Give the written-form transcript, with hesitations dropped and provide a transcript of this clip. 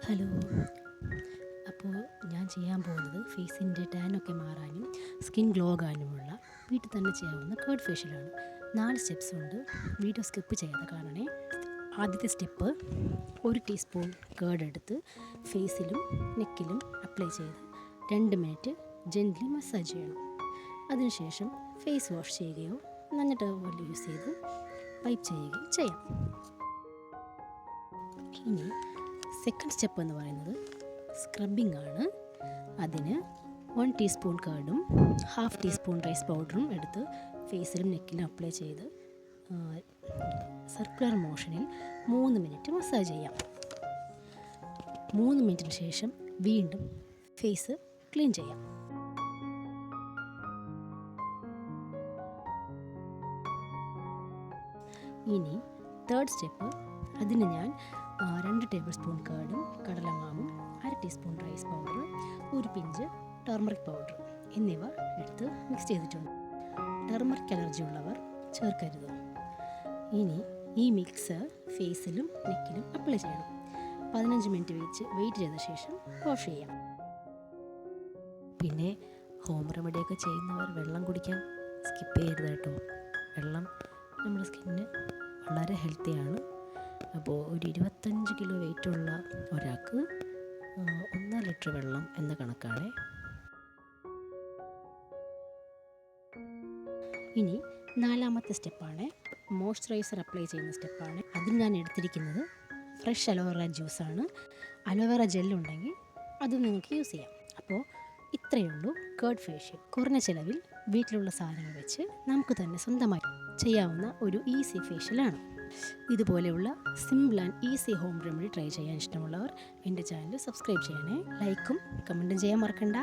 Hello. അപ്പോൾ ഞാൻ ചെയ്യാൻ പോകുന്നത് ഫേസിൻ്റെ ടാനൊക്കെ മാറാനും സ്കിൻ ഗ്ലോ ആകാനുമുള്ള വീട്ടിൽ തന്നെ ചെയ്യാവുന്ന കേർഡ് ഫേഷ്യലാണ്. 4 സ്റ്റെപ്സ് ഉണ്ട്. വീഡിയോ സ്കിപ്പ് ചെയ്യാതെ കാണണേ. ആദ്യത്തെ സ്റ്റെപ്പ്, 1 ടീസ്പൂൺ കേർഡ് എടുത്ത് ഫേസിലും നെക്കിലും അപ്ലൈ ചെയ്ത് 2 മിനിറ്റ് ജെൻ്റ്ലി മസാജ് ചെയ്യണം. അതിനുശേഷം ഫേസ് വാഷ് ചെയ്യുകയോ നഞ്ഞ ടവൽ യൂസ് ചെയ്ത് വൈപ്പ് ചെയ്യുകയോ ചെയ്യാം. ഇനി സെക്കൻഡ് സ്റ്റെപ്പ് എന്ന് പറയുന്നത് സ്ക്രബിംഗ് ആണ്. അതിന് 1 ടീസ്പൂൺ കേർഡും 1/2 ടീസ്പൂൺ റൈസ് പൗഡറും എടുത്ത് ഫേസിലും നെക്കിലും അപ്ലൈ ചെയ്ത് സർക്കുലർ മോഷനിൽ 3 മിനിറ്റ് മസാജ് ചെയ്യാം. 3 മിനിറ്റിന് ശേഷം വീണ്ടും ഫേസ് ക്ലീൻ ചെയ്യാം. ഇനി തേർഡ് സ്റ്റെപ്പ്, അതിന് ഞാൻ 2 ടേബിൾ സ്പൂൺ കേർഡും കടലമാവും 1/2 teaspoon rice powder 1 pinch turmeric powder എന്നിവ എടുത്ത് മിക്സ് ചെയ്തിട്ടുണ്ട്. ടർമറിക് അലർജി ഉള്ളവർ ചേർക്കരുത്. ഇനി ഈ മിക്സ് ഫേസിലും നെക്കിലും അപ്ലൈ ചെയ്യണം. 15 മിനിറ്റ് വെയിറ്റ് ചെയ്ത ശേഷം വാഷ് ചെയ്യാം. പിന്നെ ഹോം റെമഡിയൊക്കെ ചെയ്യുന്നവർ വെള്ളം കുടിക്കാൻ സ്കിപ്പ് ചെയ്യരുത് കേട്ടോ. വെള്ളം നമ്മുടെ സ്കിന്നിന് വളരെ ഹെൽത്തിയാണ്. അപ്പോൾ ഒരു 25 കിലോ വെയിറ്റുള്ള ഒരാൾക്ക് 1 ലിറ്റർ വെള്ളം എന്ന കണക്കാണ്. ഇനി 4ാമത്തെ സ്റ്റെപ്പാണ് മോയ്സ്ചറൈസർ അപ്ലൈ ചെയ്യുന്ന സ്റ്റെപ്പാണ്. അതിന് ഞാൻ എടുത്തിരിക്കുന്നത് ഫ്രഷ് അലോവേറ ജ്യൂസാണ്. അലോവേറ ജെല്ലുണ്ടെങ്കിൽ അത് നിങ്ങൾക്ക് യൂസ് ചെയ്യാം. അപ്പോൾ ഇത്രയേ ഉള്ളൂ കേർഡ് ഫേഷ്യൽ. കുറഞ്ഞ ചിലവിൽ വീട്ടിലുള്ള സാധനങ്ങൾ വെച്ച് നമുക്ക് തന്നെ സ്വന്തമായി ചെയ്യാവുന്ന ഒരു ഈസി ഫേഷ്യലാണ്. ഇതുപോലെയുള്ള simple and easy home remedy try ചെയ്യാൻ ഇഷ്ടമുള്ളവർ എൻ്റെ ചാനൽ സബ്സ്ക്രൈബ് ചെയ്യണേ. ലൈക്കും കമൻറ്റും ചെയ്യാൻ മറക്കണ്ട.